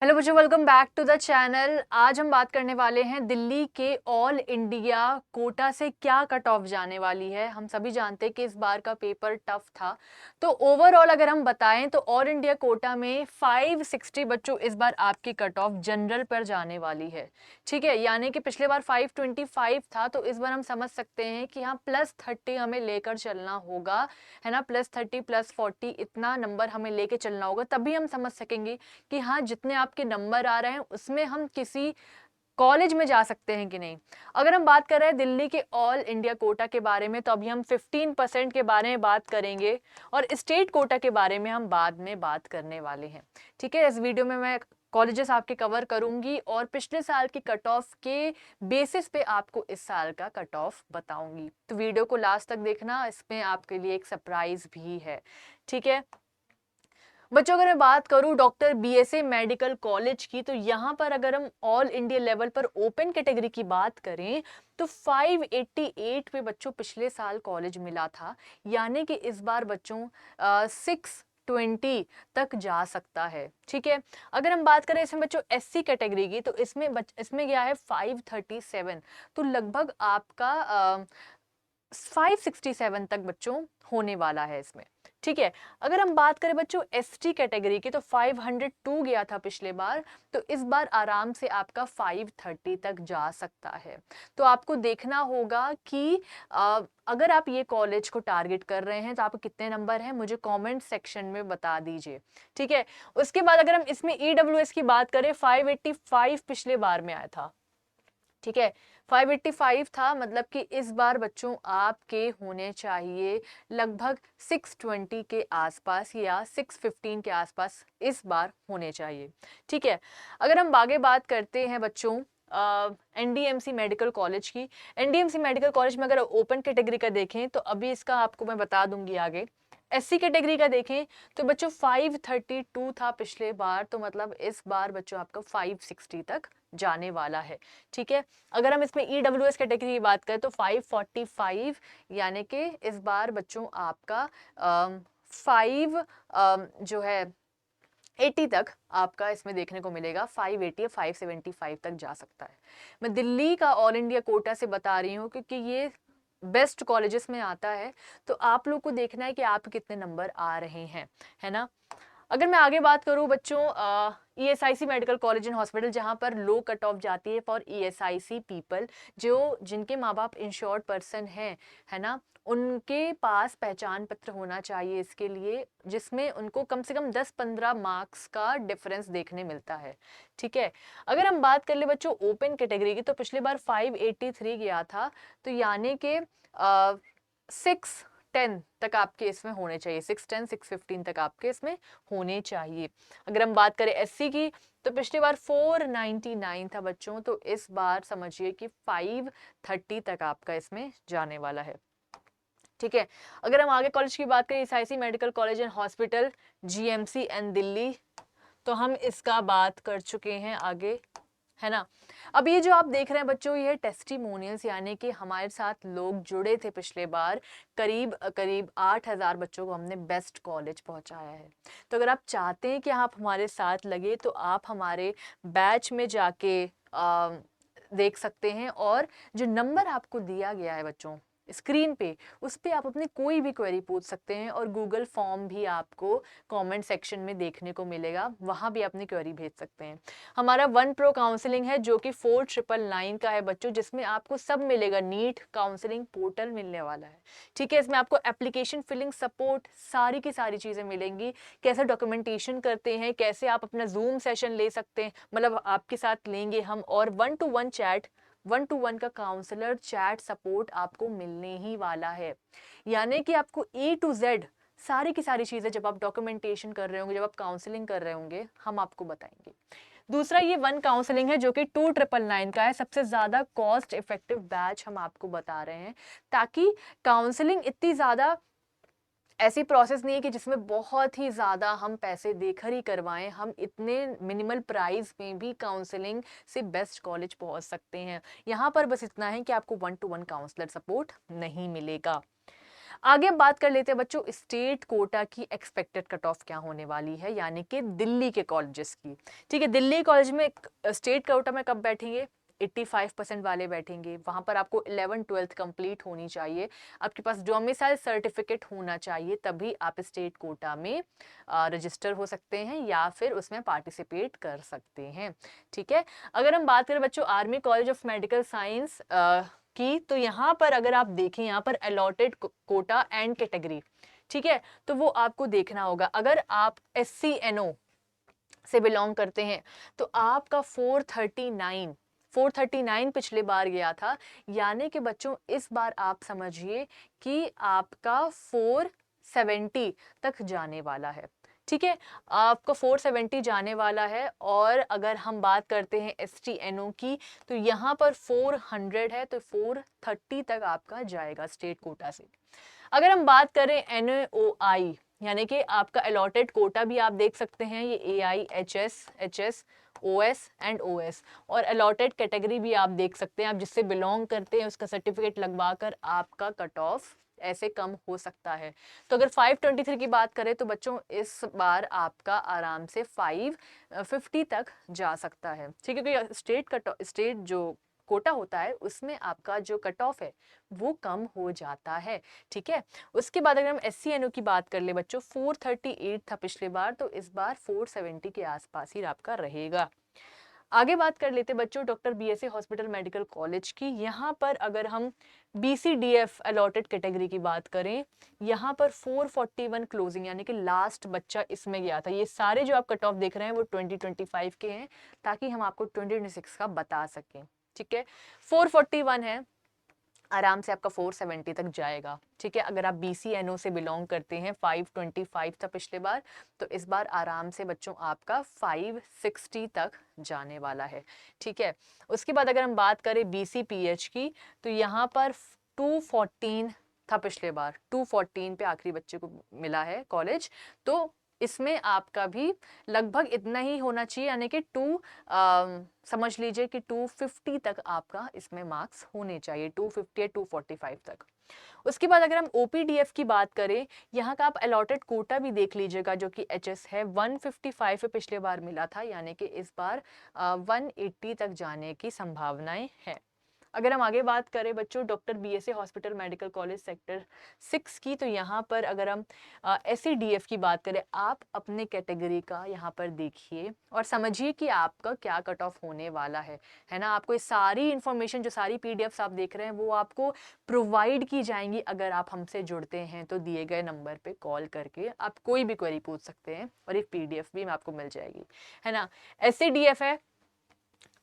Hello बच्चों, welcome back to the channel. आज हम बात करने वाले हैं दिल्ली के ऑल इंडिया कोटा से क्या कट ऑफ जाने वाली है। हम सभी जानते हैं कि इस बार का पेपर टफ था, तो ओवरऑल अगर हम बताएं तो ऑल इंडिया कोटा में 560 बच्चों इस बार आपकी कट ऑफ जनरल पर जाने वाली है। ठीक है, यानी कि पिछले बार 525 था, तो इस बार हम समझ सकते हैं कि हाँ +30 हमें लेकर चलना होगा, है ना। +30 +40 इतना नंबर हमें लेके चलना होगा, तभी हम समझ सकेंगे कि हाँ जितने आपके नंबर आ रहे हैं उसमें हम किसी कॉलेज में जा सकते हैं कि नहीं। अगर हम बात कर रहे हैं दिल्ली के ऑल इंडिया कोटा के बारे में, तो अभी हम 15% के बारे में बात करेंगे और स्टेट कोटा के बारे में हम बाद में बात करने वाले हैं। ठीक है, इस वीडियो में मैं कॉलेजेस आपके कवर करूंगी और पिछले साल की कट ऑफ के बेसिस पे आपको इस साल का कट ऑफ बताऊंगी, तो वीडियो को लास्ट तक देखना, इसमें आपके लिए एक सरप्राइज भी है। ठीक है बच्चों, अगर मैं बात करूं डॉक्टर बीएसए मेडिकल कॉलेज की, तो यहाँ पर अगर हम ऑल इंडिया लेवल पर ओपन कैटेगरी की बात करें तो 588 पे बच्चों पिछले साल कॉलेज मिला था, यानी कि इस बार बच्चों 620 तक जा सकता है। ठीक है, अगर हम बात करें इसमें बच्चों एससी कैटेगरी की, तो इसमें गया है 537, तो लगभग आपका 567 तक बच्चों होने वाला है इसमें। ठीक है, अगर हम बात करें बच्चों एसटी कैटेगरी की, तो 502 गया था पिछले बार, तो इस बार आराम से आपका 530 तक जा सकता है। तो आपको देखना होगा कि अगर आप ये कॉलेज को टारगेट कर रहे हैं तो आपको कितने नंबर हैं, मुझे कमेंट सेक्शन में बता दीजिए। ठीक है, उसके बाद अगर हम इसमें ईडब्ल्यूएस की बात करें, 585 पिछले बार में आया था। ठीक है, 585 था, मतलब कि इस बार बच्चों आपके होने चाहिए लगभग 620 के आसपास या 615 के आसपास इस बार होने चाहिए। ठीक है, अगर हम आगे बात करते हैं बच्चों एनडीएमसी मेडिकल कॉलेज की, एनडीएमसी मेडिकल कॉलेज में अगर ओपन कैटेगरी का देखें तो अभी इसका आपको मैं बता दूंगी आगे। एससी कैटेगरी का देखें तो बच्चों 532 था पिछले बार, तो मतलब इस बार बच्चों आपका 560 तक जाने वाला है। ठीक है, अगर हम इसमें ईडब्ल्यूएस कैटेगरी की बात करें तो 545, यानी कि इस बार बच्चों आपका 5 जो है 80 तक आपका इसमें देखने को मिलेगा, 580 या 575 तक जा सकता है। मैं दिल्ली का ऑल इंडिया कोटा से बता रही हूँ क्योंकि ये बेस्ट कॉलेजेस में आता है, तो आप लोग को देखना है कि आप कितने नंबर आ रहे हैं, है ना। अगर मैं आगे बात करूं बच्चों ESIC medical college and hospital, जहां पर लो कट ऑफ जाती है फॉर ईएसआईसी पीपल, जो जिनके माँ बाप इंश्योर्ड पर्सन हैं, है ना, उनके पास पहचान पत्र होना चाहिए इसके लिए, जिसमें उनको कम से कम 10-15 मार्क्स का डिफरेंस देखने मिलता है। ठीक है, अगर हम बात कर ले बच्चों ओपन कैटेगरी की, तो पिछले बार 583 गया था, तो यानी कि 610 तक आपके इसमें होने चाहिए, 610 615 तक आपके इसमें होने चाहिए। अगर हम बात करें एससी की, तो पिछली बार 499 था बच्चों, तो इस बार समझिए कि 530 तक आपका इसमें जाने वाला है। ठीक है, अगर हम आगे कॉलेज की बात करें ESIC medical college and hospital GMC and Delhi, तो हम इसका बात कर चुके हैं आगे, है ना। अब ये जो आप देख रहे हैं बच्चों, ये टेस्टिमोनियल्स, यानी कि हमारे साथ लोग जुड़े थे पिछले बार, करीब करीब 8000 बच्चों को हमने बेस्ट कॉलेज पहुंचाया है। तो अगर आप चाहते हैं कि आप हमारे साथ लगे, तो आप हमारे बैच में जाके देख सकते हैं, और जो नंबर आपको दिया गया है बच्चों स्क्रीन पे, उस पे आप अपनी कोई भी क्वेरी पूछ सकते हैं, और गूगल फॉर्म भी आपको कमेंट सेक्शन में देखने को मिलेगा, वहां भी अपनी क्वेरी भेज सकते हैं। हमारा 1 प्रो काउंसलिंग है जो कि 4999 का है बच्चों, जिसमें आपको सब मिलेगा, नीट काउंसलिंग पोर्टल मिलने वाला है। ठीक है, इसमें आपको एप्लीकेशन फिलिंग सपोर्ट सारी की सारी चीज़ें मिलेंगी, कैसे डॉक्यूमेंटेशन करते हैं, कैसे आप अपना जूम सेशन ले सकते हैं, मतलब आपके साथ लेंगे हम, और 1-to-1 चैट, 1-to-1 का काउंसलर चैट सपोर्ट आपको मिलने ही वाला है। यानी कि आपको ए टू जेड सारी की सारी चीजें जब आप डॉक्यूमेंटेशन कर रहे होंगे, जब आप काउंसलिंग कर रहे होंगे, हम आपको बताएंगे। दूसरा ये 1 काउंसलिंग है जो कि 2999 का है, सबसे ज्यादा कॉस्ट इफेक्टिव बैच हम आपको बता रहे हैं, ताकि काउंसलिंग इतनी ज्यादा ऐसी प्रोसेस नहीं है कि जिसमें बहुत ही ज़्यादा हम पैसे देकर ही करवाएं, हम इतने मिनिमल प्राइस में भी काउंसलिंग से बेस्ट कॉलेज पहुंच सकते हैं। यहाँ पर बस इतना है कि आपको 1-to-1 काउंसलर सपोर्ट नहीं मिलेगा। आगे हम बात कर लेते हैं बच्चों स्टेट कोटा की एक्सपेक्टेड कट ऑफ क्या होने वाली है, यानी कि दिल्ली के कॉलेजेस की। ठीक है, दिल्ली कॉलेज में स्टेट कोटा में कब बैठेंगे, 85% वाले बैठेंगे। वहां पर आपको 11th-12th कंप्लीट होनी चाहिए, आपके पास डोमिसाइल सर्टिफिकेट होना चाहिए, तभी आप स्टेट कोटा में रजिस्टर हो सकते हैं या फिर उसमें पार्टिसिपेट कर सकते हैं। ठीक है, अगर हम बात करें बच्चों army college of medical science की, तो यहाँ पर अगर आप देखें, यहाँ पर अलॉटेड कोटा एंड कैटेगरी, ठीक है, तो वो आपको देखना होगा। अगर आप SCNO से बिलोंग करते हैं तो आपका 439 पिछले बार गया था, यानी कि बच्चों इस बार आप समझिए कि आपका 470 तक जाने वाला है। ठीक है, आपका 470 जाने वाला है। और अगर हम बात करते हैं STNO की, तो यहाँ पर 400 है, तो 430 तक आपका जाएगा स्टेट कोटा से। अगर हम बात करें NOI, यानी कि आपका अलॉटेड कोटा भी आप देख सकते हैं, ये AI, HS, HS, OS and OS, और अलॉटेड कैटेगरी भी आप देख सकते हैं, आप जिससे बिलोंग करते हैं उसका सर्टिफिकेट लगवा कर आपका कट ऑफ ऐसे कम हो सकता है। तो अगर 523 की बात करें तो बच्चों इस बार आपका आराम से 550 तक जा सकता है। ठीक है, क्योंकि स्टेट जो कोटा होता है उसमें आपका जो कट ऑफ है वो कम हो जाता है। ठीक है, उसके बाद अगर हम SCNO की बात कर ले बच्चों, 438 था पिछले बार, तो इस बार 470 के आसपास ही आपका रहेगा। आगे बात कर लेते बच्चों doctor BSA hospital medical college की। यहाँ पर अगर हम BCDF अलॉटेड कैटेगरी की बात करें, यहाँ पर 441 क्लोजिंग, यानी कि लास्ट बच्चा इसमें गया था। ये सारे जो आप कट ऑफ देख रहे हैं वो 2025 के हैं, ताकि हम आपको 2026 का बता सकें। ठीक है, 441 है, आराम से आपका 470 तक जाएगा। ठीक है, अगर आप BCNO से बिलोंग करते हैं, 525 था पिछले बार, तो इस बार आराम से बच्चों आपका 560 तक जाने वाला है। ठीक है, उसके बाद अगर हम बात करें BCPH की, तो यहाँ पर 214 था पिछले बार, 214 पे आखिरी बच्चे को मिला है कॉलेज, तो इसमें आपका भी लगभग इतना ही होना चाहिए, यानी कि समझ लीजिए कि 250 तक आपका इसमें मार्क्स होने चाहिए, 250 या 245 तक। उसके बाद अगर हम OPDF की बात करें, यहाँ का आप अलॉटेड कोटा भी देख लीजिएगा, जो कि HS है, 155 पे पिछले बार मिला था, यानी कि इस बार 180 तक जाने की संभावनाएं हैं। अगर हम आगे बात करें बच्चों doctor BSA hospital medical college sector 6 की, तो यहाँ पर अगर हम SCDF की बात करें, आप अपने कैटेगरी का यहाँ पर देखिए और समझिए कि आपका क्या कट ऑफ होने वाला है ना। आपको ये सारी इंफॉर्मेशन, जो सारी PDFs आप देख रहे हैं, वो आपको प्रोवाइड की जाएंगी अगर आप हमसे जुड़ते हैं। तो दिए गए नंबर पे कॉल करके आप कोई भी क्वेरी पूछ सकते हैं और ये PDF भी आपको मिल जाएगी, है ना। SCDF है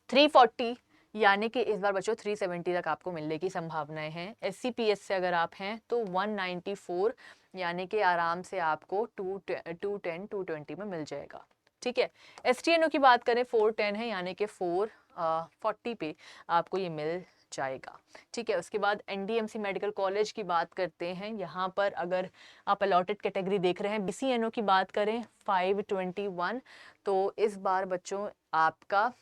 340, यानी कि इस बार बच्चों 370 तक आपको मिलने की संभावनाएं हैं। SCPS से अगर आप हैं तो 194, यानी कि आराम से आपको 210 220 में मिल जाएगा। ठीक है, STNO की बात करें 410 है, यानी कि 440 पे आपको ये मिल जाएगा। ठीक है, उसके बाद NDMC मेडिकल कॉलेज की बात करते हैं। यहाँ पर अगर आप अलॉटेड कैटेगरी देख रहे हैं, BCNO की बात करें 521, तो इस बार बच्चों आपका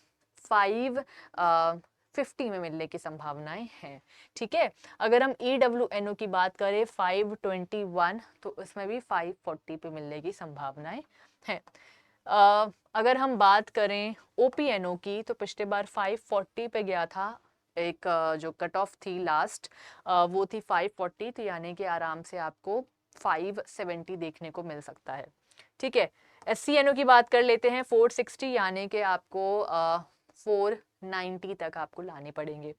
550 में मिलने की संभावनाएं हैं। ठीक है, अगर हम EWNO की बात करें 521, तो उसमें भी 540 पे मिलने की संभावनाएं हैं। अगर हम बात करें OPNO की, तो पिछले बार 540 पे गया था, एक जो कट ऑफ थी लास्ट वो थी 540, तो यानी कि आराम से आपको 570 देखने को मिल सकता है। ठीक है, SCNO की बात कर लेते हैं 460, यानी कि आपको 490 तक आपको लाने पड़ेंगे।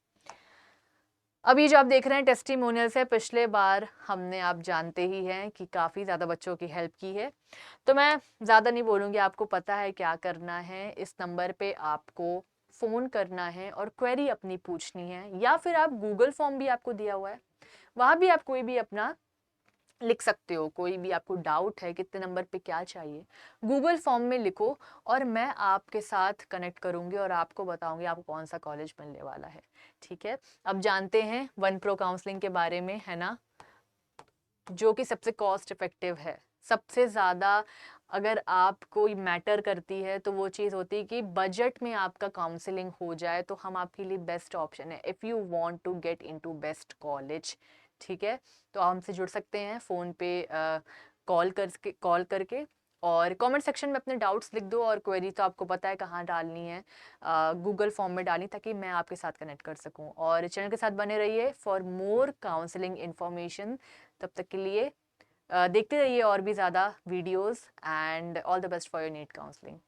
अभी जो आप देख रहे हैं टेस्टिमोनियल्स है, पिछले बार हमने, आप जानते ही हैं कि काफ़ी ज़्यादा बच्चों की हेल्प की है, तो मैं ज़्यादा नहीं बोलूँगी, आपको पता है क्या करना है। इस नंबर पे आपको फ़ोन करना है और क्वेरी अपनी पूछनी है, या फिर आप गूगल फॉर्म भी आपको दिया हुआ है, वहाँ भी आप कोई भी अपना लिख सकते हो। कोई भी आपको डाउट है कितने नंबर पे क्या चाहिए, गूगल फॉर्म में लिखो और मैं आपके साथ कनेक्ट करूंगी और आपको बताऊंगी आपको कौन सा कॉलेज मिलने वाला है। ठीक है, अब जानते हैं वन प्रो काउंसलिंग के बारे में, है ना, जो कि सबसे कॉस्ट इफेक्टिव है। सबसे ज़्यादा अगर आपको मैटर करती है तो वो चीज़ होती है कि बजट में आपका काउंसलिंग हो जाए, तो हम आपके लिए बेस्ट ऑप्शन है if you want to get into best college. ठीक है, तो आप हमसे जुड़ सकते हैं फ़ोन पे कॉल करके, और कमेंट सेक्शन में अपने डाउट्स लिख दो, और क्वेरी तो आपको पता है कहाँ डालनी है, गूगल फॉर्म में डालनी, ताकि मैं आपके साथ कनेक्ट कर सकूं। और चैनल के साथ बने रहिए फॉर मोर काउंसलिंग इन्फॉर्मेशन। तब तक के लिए देखते रहिए और भी ज़्यादा videos, and all the best for your NEET counselling.